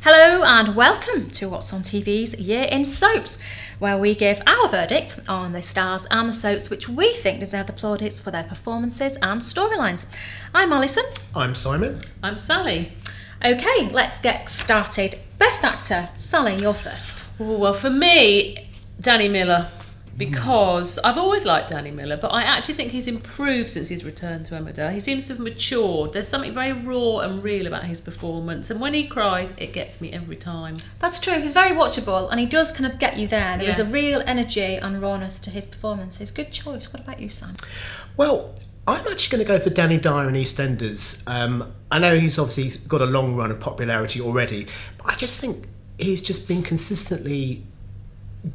Hello and welcome to What's on TV's Year in Soaps, where we give our verdict on the stars and the soaps which we think deserve the plaudits for their performances and storylines. I'm Alison. I'm Simon. I'm Sally. Okay, let's get started. Best Actor, Sally, you're first. Oh, well, for me, Danny Miller, because I've always liked Danny Miller, but I actually think he's improved since his return to Emmerdale. He seems to have matured. There's something very raw and real about his performance, and when he cries, it gets me every time. That's true, he's very watchable and he does kind of get you there. There is a real energy and rawness to his performances. Good choice. What about you, Simon? Well, I'm actually going to go for Danny Dyer in EastEnders. I know he's obviously got a long run of popularity already, but I just think he's just been consistently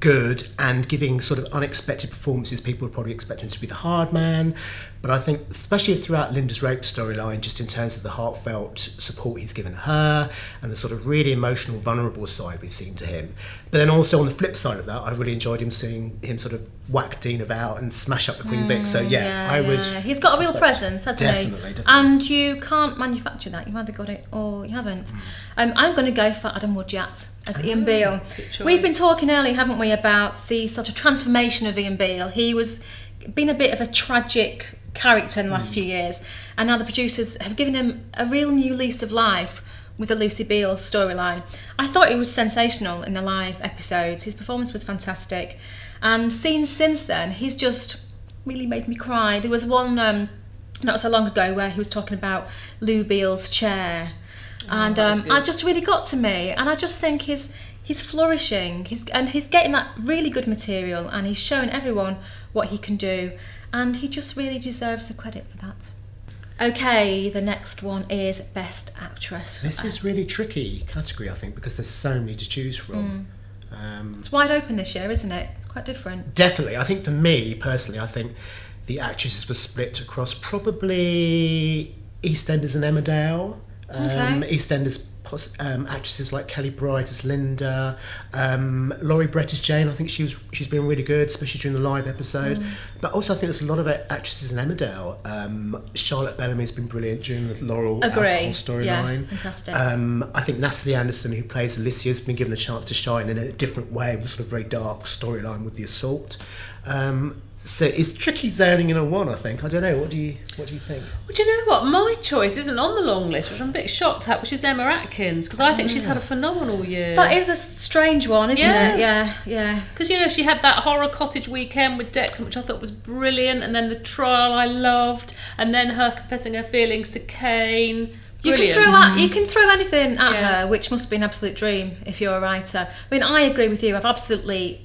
good and giving sort of unexpected performances. People would probably expect him to be the hard man, but I think especially throughout Linda's rape storyline, just in terms of the heartfelt support he's given her and the sort of really emotional, vulnerable side we've seen to him. But then also on the flip side of that, I really enjoyed him seeing him sort of whack Dean about and smash up the Queen Vic. So I would. He's got a real presence, hasn't he? Definitely. And you can't manufacture that. You've either got it or you haven't. I'm going to go for Adam Woodyat as Ian Beale. We've been talking earlier, haven't we, about the sort of transformation of Ian Beale. He was been a bit of a tragic character in the last few years, and now the producers have given him a real new lease of life with the Lucy Beale storyline. I thought it was sensational in the live episodes. His performance was fantastic, and scenes since then, he's just really made me cry. There was one not so long ago where he was talking about Lou Beale's chair, and it just really got to me. And I just think he's flourishing. He's getting that really good material, and he's showing everyone what he can do, and he just really deserves the credit for that. Okay, the next one is Best Actress. This is really tricky category, I think, because there's so many to choose from. It's wide open this year, isn't it? It's quite different. Definitely. I think for me, personally, I think the actresses were split across probably EastEnders and Emmerdale. EastEnders actresses like Kelly Bright as Linda, Laurie Brett as Jane. I think she's been really good, especially during the live episode. But also I think there's a lot of actresses in Emmerdale. Charlotte Bellamy's been brilliant during the Laurel alcohol storyline. Yeah, fantastic. I think Natalie Anderson, who plays Alicia, has been given a chance to shine in a different way with a sort of very dark storyline with the assault. So it's tricky zoning in on one, I think. I don't know. What do you think? Well, do you know what? My choice isn't on the long list, which I'm a bit shocked at, which is Emma Atkins, because I think she's had a phenomenal year. That is a strange one, isn't it? Yeah. Because, she had that horror cottage weekend with Declan, which I thought was brilliant, and then the trial I loved, and then her confessing her feelings to Kane. Brilliant. You can throw anything at her, which must be an absolute dream if you're a writer. I mean, I agree with you. I've absolutely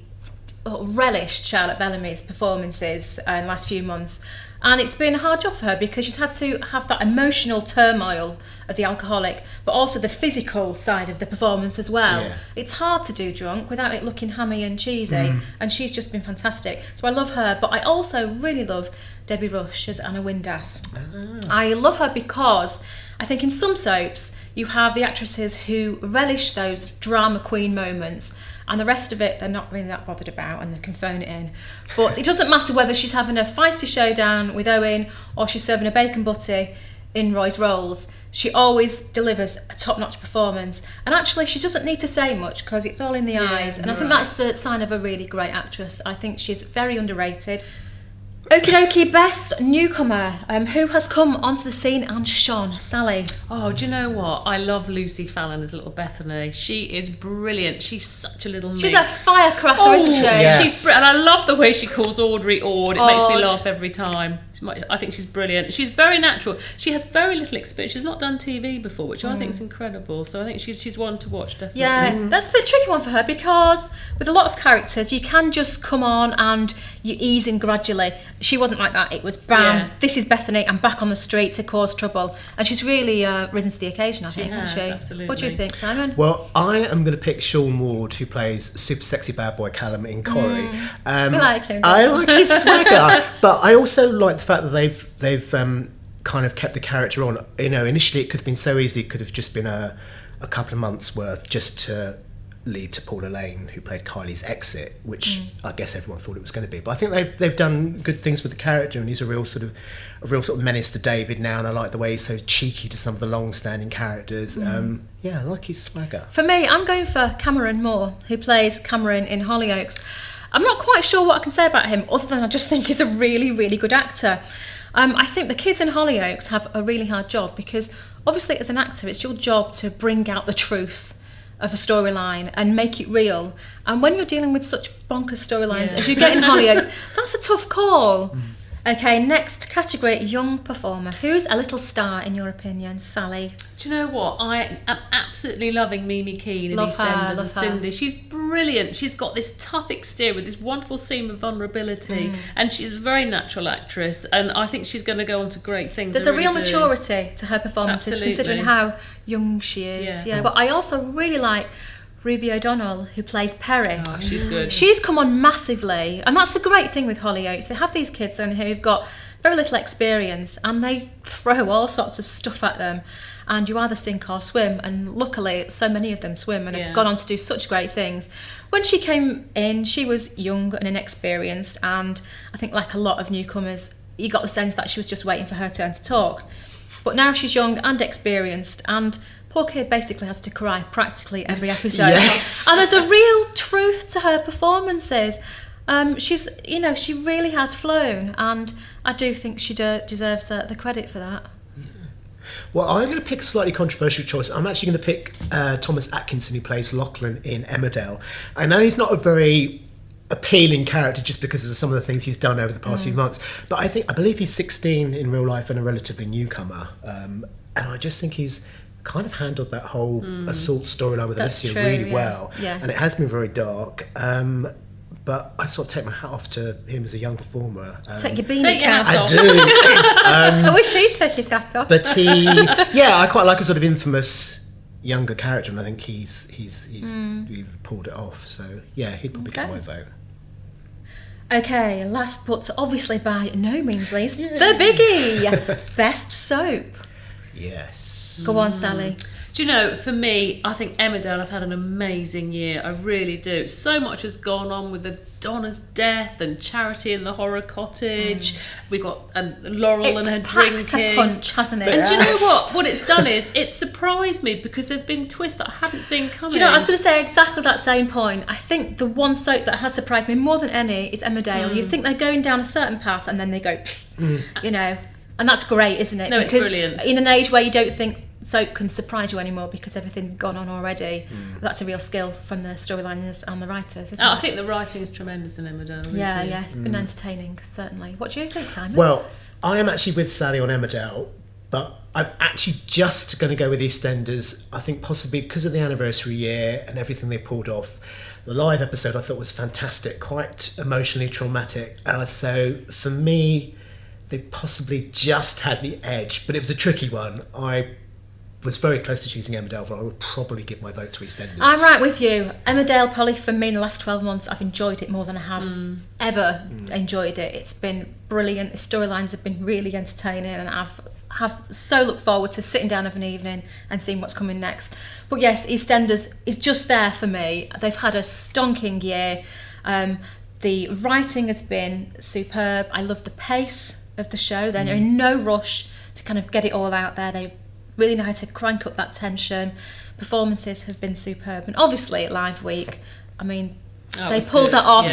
relished Charlotte Bellamy's performances in the last few months, and it's been a hard job for her because she's had to have that emotional turmoil of the alcoholic, but also the physical side of the performance as well. It's hard to do drunk without it looking hammy and cheesy, and she's just been fantastic. So I love her, but I also really love Debbie Rush as Anna Windass. I love her because I think in some soaps you have the actresses who relish those drama queen moments, and the rest of it they're not really that bothered about, and they can phone it in. But it doesn't matter whether she's having a feisty showdown with Owen or she's serving a bacon butty in Roy's Rolls. She always delivers a top-notch performance, and actually she doesn't need to say much because it's all in the eyes, and I think that's the sign of a really great actress. I think she's very underrated. Okie dokie, Best Newcomer. Who has come onto the scene and shone? Sally. Oh, do you know what? I love Lucy Fallon as little Bethany. She is brilliant. She's such a little mix. She's a firecracker, isn't she? Yes. She's and I love the way she calls Audrey Ord. It makes me laugh every time. I think she's brilliant. She's very natural. She has very little experience. She's not done TV before, which I think is incredible. So I think she's one to watch, definitely. Yeah, that's the tricky one for her, because with a lot of characters, you can just come on and you ease in gradually. She wasn't like that. It was bam, this is Bethany, I'm back on the street to cause trouble. And she's really risen to the occasion, I think, hasn't she? Absolutely. What do you think, Simon? Well, I am going to pick Sean Ward, who plays super sexy bad boy Callum in Corrie. I like him. I like his swagger, but I also like the fact that they've kind of kept the character on. Initially it could have been so easy. It could have just been a couple of months worth just to lead to Paula Lane, who played Kylie's exit, which I guess everyone thought it was going to be. But I think they've done good things with the character, and he's a real sort of menace to David now. And I like the way he's so cheeky to some of the long-standing characters. I like his swagger. For me, I'm going for Cameron Moore, who plays Cameron in Hollyoaks. I'm not quite sure what I can say about him, other than I just think he's a really, really good actor. I think the kids in Hollyoaks have a really hard job, because obviously as an actor, it's your job to bring out the truth of a storyline and make it real. And when you're dealing with such bonkers storylines as you get in Hollyoaks, that's a tough call. Okay, next category, young performer. Who's a little star in your opinion, Sally? Do you know what? I am absolutely loving Mimi Keane in Love her, EastEnders love as her. Cindy. She's brilliant. She's got this tough exterior with this wonderful seam of vulnerability, and she's a very natural actress, and I think she's going to go on to great things. There's a real maturity to her performances, Absolutely. considering how young she is. Yeah. But I also really like Ruby O'Donnell, who plays Perry. Oh, she's good. She's come on massively, and that's the great thing with Hollyoaks. They have these kids on here who've got very little experience, and they throw all sorts of stuff at them, and you either sink or swim. And luckily, so many of them swim and have gone on to do such great things. When she came in, she was young and inexperienced, and I think, like a lot of newcomers, you got the sense that she was just waiting for her turn to talk. But now she's young and experienced, and poor kid basically has to cry practically every episode. Yes. And there's a real truth to her performances. She's, she really has flown, and I do think she deserves the credit for that. Well, I'm going to pick a slightly controversial choice. I'm actually going to pick Thomas Atkinson, who plays Lachlan in Emmerdale. I know he's not a very appealing character just because of some of the things he's done over the past few months, but I believe he's 16 in real life and a relatively newcomer. And I just think he's kind of handled that whole assault storyline with That's Alicia true, really yeah. well. Yeah. And it has been very dark. But I sort of take my hat off to him as a young performer. Take your beanie Take your cap hat off. I do. I wish he'd take his hat off. But I quite like a sort of infamous younger character, and I think he's pulled it off. So yeah, he'd probably get my vote. Okay, last but obviously by no means least, the biggie, best soap. Yes. Go on, Sally. Do you know, for me, I think Emmerdale have had an amazing year. I really do. So much has gone on with the Donna's death and Charity in the Horror Cottage. We've got Laurel and her It's packed a drinking. punch, hasn't it? And do you know what? What it's done is it surprised me, because there's been twists that I haven't seen coming. Do you know, I was going to say exactly that same point. I think the one soap that has surprised me more than any is Emmerdale. You think they're going down a certain path, and then they go, and that's great, isn't it? No, it's because brilliant. in an age where you don't think soap can surprise you anymore because everything's gone on already, that's a real skill from the storyliners and the writers, isn't it? I think the writing is tremendous in Emmerdale. Really. Yeah, it's been entertaining, certainly. What do you think, Simon? Well, I am actually with Sally on Emmerdale, but I'm actually just going to go with EastEnders. I think possibly because of the anniversary year and everything they pulled off. The live episode I thought was fantastic, quite emotionally traumatic. And so for me, they possibly just had the edge, but it was a tricky one. I was very close to choosing Emmerdale, but I would probably give my vote to EastEnders. I'm right with you. Emmerdale, probably for me in the last 12 months, I've enjoyed it more than I have ever enjoyed it. It's been brilliant. The storylines have been really entertaining, and I've so looked forward to sitting down of an evening and seeing what's coming next. But yes, EastEnders is just there for me. They've had a stonking year. The writing has been superb. I love the pace of the show. They're in no rush to kind of get it all out there. They really know how to crank up that tension. Performances have been superb, and obviously at Live Week, I mean, they pulled that off,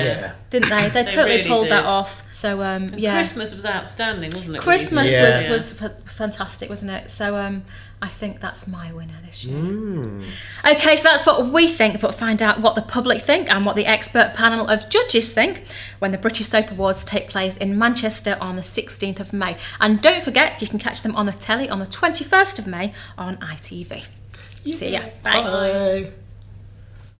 didn't they? They totally really pulled did. that off. So Christmas was outstanding, wasn't it? Christmas Yeah. was fantastic, wasn't it? So I think that's my winner this year. Okay, so that's what we think, but find out what the public think and what the expert panel of judges think when the British Soap Awards take place in Manchester on the 16th of May. And don't forget, you can catch them on the telly on the 21st of May on ITV. See ya. Bye. Bye.